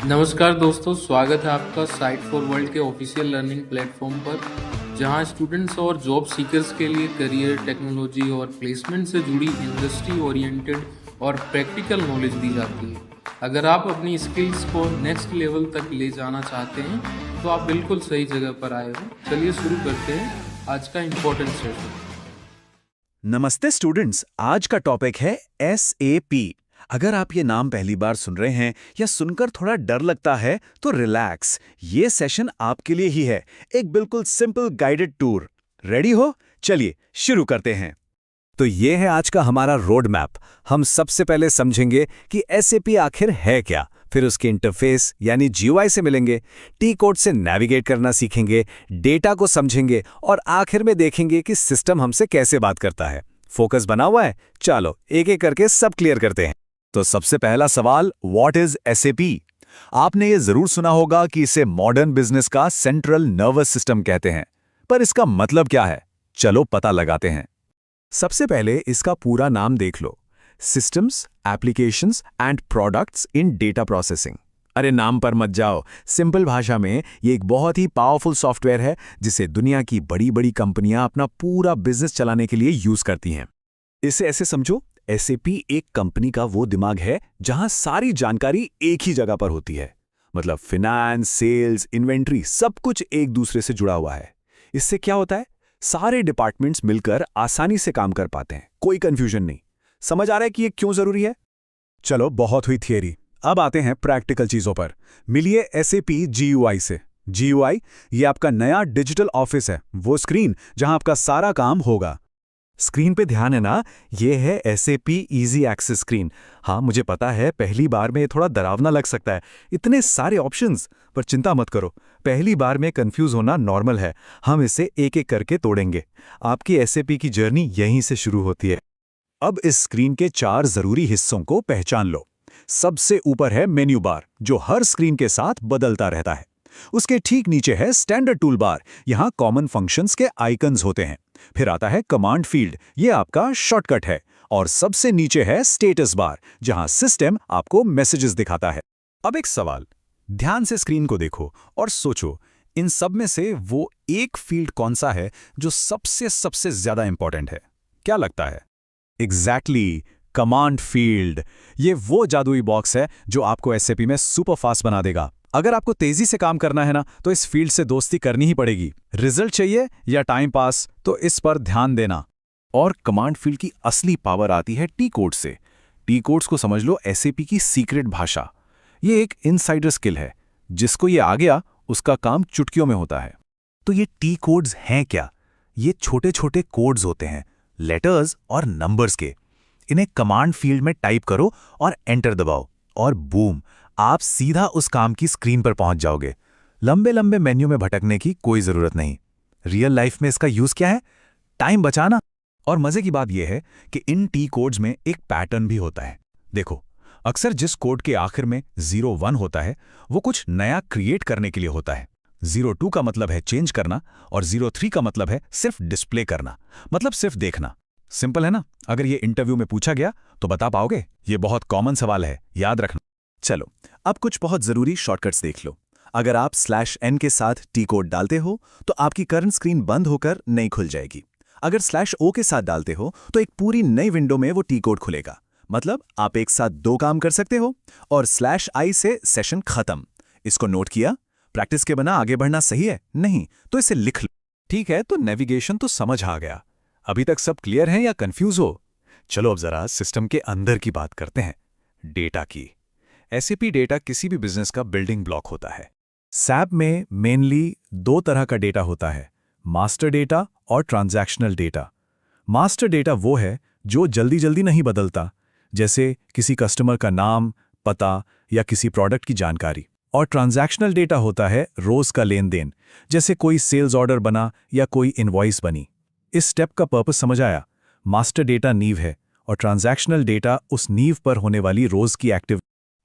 नमस्कार दोस्तों, स्वागत है आपका साइट फॉर वर्ल्ड के ऑफिशियल लर्निंग प्लेटफॉर्म पर, जहां स्टूडेंट्स और जॉब सीकर्स के लिए करियर, टेक्नोलॉजी और प्लेसमेंट से जुड़ी इंडस्ट्री ओरिएंटेड और प्रैक्टिकल नॉलेज दी जाती है। अगर आप अपनी स्किल्स को नेक्स्ट लेवल तक ले जाना चाहते हैं तो आप बिल्कुल सही जगह पर आए हो। चलिए शुरू करते हैं आज का इम्पोर्टेंट सेशन। नमस्ते स्टूडेंट्स, आज का टॉपिक है SAP। अगर आप ये नाम पहली बार सुन रहे हैं या सुनकर थोड़ा डर लगता है तो रिलैक्स, ये सेशन आपके लिए ही है। एक बिल्कुल सिंपल गाइडेड टूर। रेडी हो? चलिए शुरू करते हैं। तो ये है आज का हमारा रोड मैप। हम सबसे पहले समझेंगे कि SAP आखिर है क्या, फिर उसके इंटरफेस यानी GUI से मिलेंगे, टी कोड से नेविगेट करना सीखेंगे, डेटा को समझेंगे और आखिर में देखेंगे कि सिस्टम हमसे कैसे बात करता है। फोकस बना हुआ है? चलो एक एक करके सब क्लियर करते हैं। तो सबसे पहला सवाल, व्हाट इज SAP? आपने ये जरूर सुना होगा कि इसे मॉडर्न बिजनेस का सेंट्रल नर्वस सिस्टम कहते हैं, पर इसका मतलब क्या है? चलो पता लगाते हैं। सबसे पहले इसका पूरा नाम देख लो, systems, applications and products in data processing. अरे नाम पर मत जाओ, सिंपल भाषा में ये एक बहुत ही पावरफुल सॉफ्टवेयर है जिसे दुनिया की बड़ी बड़ी कंपनियां अपना पूरा बिजनेस चलाने के लिए यूज करती हैं। इसे ऐसे समझो, SAP एक कंपनी का वो दिमाग है जहां सारी जानकारी एक ही जगह पर होती है। मतलब फिनेंस, सेल्स, इन्वेंट्री, सब कुछ एक दूसरे से जुड़ा हुआ है। इससे क्या होता है, सारे डिपार्टमेंट्स मिलकर आसानी से काम कर पाते हैं, कोई कंफ्यूजन नहीं। समझ आ रहा है कि ये क्यों जरूरी है? चलो बहुत हुई थियरी, अब आते हैं प्रैक्टिकल चीजों पर। मिलिए SAP GUI से। GUI ये आपका नया डिजिटल ऑफिस है, वो स्क्रीन जहां आपका सारा काम होगा। स्क्रीन पे ध्यान है ना, ये है SAP इजी एक्सेस स्क्रीन। हाँ मुझे पता है पहली बार में ये थोड़ा डरावना लग सकता है, इतने सारे ऑप्शंस, पर चिंता मत करो, पहली बार में कंफ्यूज होना नॉर्मल है। हम इसे एक एक करके तोड़ेंगे। आपकी SAP की जर्नी यहीं से शुरू होती है। अब इस स्क्रीन के 4 जरूरी हिस्सों को पहचान लो। सबसे ऊपर है मेन्यू बार, जो हर स्क्रीन के साथ बदलता रहता है। उसके ठीक नीचे है स्टैंडर्ड टूल बार, यहाँ कॉमन फंक्शंस के आइकन्स होते हैं। फिर आता है कमांड फील्ड, ये आपका शॉर्टकट है। और सबसे नीचे है स्टेटस बार, जहां सिस्टम आपको मैसेजेस दिखाता है। अब एक सवाल, ध्यान से स्क्रीन को देखो और सोचो, इन सब में से वो एक फील्ड कौन सा है जो सबसे सबसे ज्यादा इंपॉर्टेंट है? क्या लगता है? Exactly, command field. ये वो जादुई बॉक्स है जो आपको SAP में सुपर फास्ट बना देगा। अगर आपको तेजी से काम करना है ना, तो इस फील्ड से दोस्ती करनी ही पड़ेगी। रिजल्ट चाहिए या टाइम पास, तो इस पर ध्यान देना। और कमांड फील्ड की असली पावर आती है टी कोड से। टी कोड्स को समझ लो SAP की सीक्रेट भाषा। ये एक इनसाइडर स्किल है, जिसको ये आ गया उसका काम चुटकियों में होता है। तो ये टी कोड्स हैं क्या? ये छोटे छोटे कोड्स होते हैं, लेटर्स और नंबर्स के। इन्हें कमांड फील्ड में टाइप करो और एंटर दबाओ, और बूम, आप सीधा उस काम की स्क्रीन पर पहुंच जाओगे। लंबे लंबे मेन्यू में भटकने की कोई जरूरत नहीं। रियल लाइफ में इसका यूज क्या है? टाइम बचाना। और मजे की बात यह है कि इन टी कोड्स में एक पैटर्न भी होता है। देखो, अक्सर जिस कोड के आखिर में 01 होता है, वो कुछ नया क्रिएट करने के लिए होता है। 02 का मतलब है चेंज करना, और 03 का मतलब है सिर्फ डिस्प्ले करना, मतलब सिर्फ देखना। सिंपल है ना? अगर ये इंटरव्यू में पूछा गया तो बता पाओगे? ये बहुत कॉमन सवाल है, याद रखना। चलो अब कुछ बहुत जरूरी शॉर्टकट्स देख लो। अगर आप /n के साथ टी कोड डालते हो तो आपकी करंट स्क्रीन बंद होकर नई खुल जाएगी। अगर /o के साथ डालते हो तो एक पूरी नई विंडो में वो टी कोड खुलेगा। मतलब आप एक साथ 2 काम कर सकते हो। और /i से सेशन खत्म। इसको नोट किया? प्रैक्टिस के बिना आगे बढ़ना सही है? नहीं तो इसे लिख लो। ठीक है, तो नेविगेशन तो समझ आ गया। अभी तक सब क्लियर है या कंफ्यूज हो? चलो अब जरा सिस्टम के अंदर की बात करते हैं, डेटा की। SAP डेटा किसी भी बिजनेस का बिल्डिंग ब्लॉक होता है। SAP में मेनली 2 तरह का डेटा होता है, मास्टर डेटा और ट्रांजैक्शनल डेटा। मास्टर डेटा वो है जो जल्दी जल्दी नहीं बदलता, जैसे किसी कस्टमर का नाम, पता या किसी प्रोडक्ट की जानकारी। और ट्रांजैक्शनल डेटा होता है रोज का लेन देन, जैसे कोई सेल्स ऑर्डर बना या कोई इनवॉइस बनी। इस स्टेप का पर्पस समझ आया? मास्टर डेटा नींव है और ट्रांजैक्शनल डेटा उस नींव पर होने वाली रोज की एक्टिव।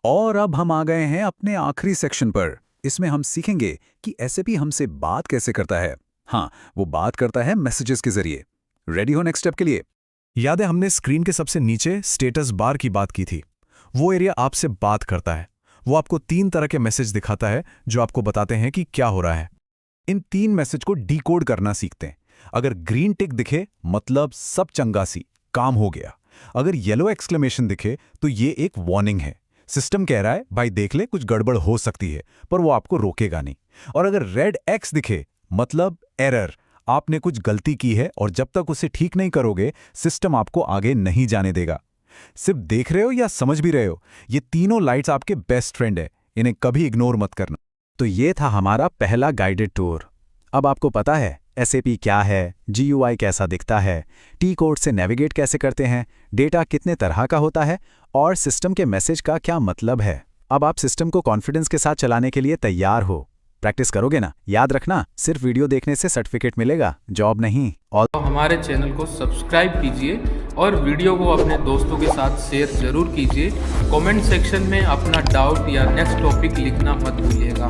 और अब हम आ गए हैं अपने आखिरी सेक्शन पर। इसमें हम सीखेंगे कि SAP हमसे बात कैसे करता है। हाँ, वो बात करता है मैसेजेस के जरिए। रेडी हो नेक्स्ट स्टेप के लिए? याद है हमने स्क्रीन के सबसे नीचे स्टेटस बार की बात की थी? वो एरिया आपसे बात करता है। वो आपको 3 तरह के मैसेज दिखाता है जो आपको बताते हैं कि क्या हो रहा है। इन 3 मैसेज को डिकोड करना सीखते हैं। अगर ग्रीन टिक दिखे मतलब सब चंगासी, काम हो गया। अगर येलो एक्सक्लेमेशन दिखे तो ये एक वार्निंग है, सिस्टम कह रहा है भाई देख ले कुछ गड़बड़ हो सकती है, पर वो आपको रोकेगा नहीं। और अगर रेड एक्स दिखे मतलब एरर, आपने कुछ गलती की है और जब तक उसे ठीक नहीं करोगे सिस्टम आपको आगे नहीं जाने देगा। सिर्फ देख रहे हो या समझ भी रहे हो, ये तीनों लाइट्स आपके बेस्ट फ्रेंड है, इन्हें कभी इग्नोर मत करना। तो ये था हमारा पहला गाइडेड टूर। अब आपको पता है SAP क्या है, GUI कैसा दिखता है, टी कोड से नेविगेट कैसे करते हैं, डेटा कितने तरह का होता है और सिस्टम के मैसेज का क्या मतलब है। अब आप सिस्टम को कॉन्फिडेंस के साथ चलाने के लिए तैयार हो। प्रैक्टिस करोगे ना? याद रखना, सिर्फ वीडियो देखने से सर्टिफिकेट मिलेगा, जॉब नहीं। तो हमारे चैनल को सब्सक्राइब कीजिए और वीडियो को अपने दोस्तों के साथ शेयर जरूर कीजिए। कमेंट सेक्शन में अपना डाउट या नेक्स्ट टॉपिक लिखना मत भूलिएगा।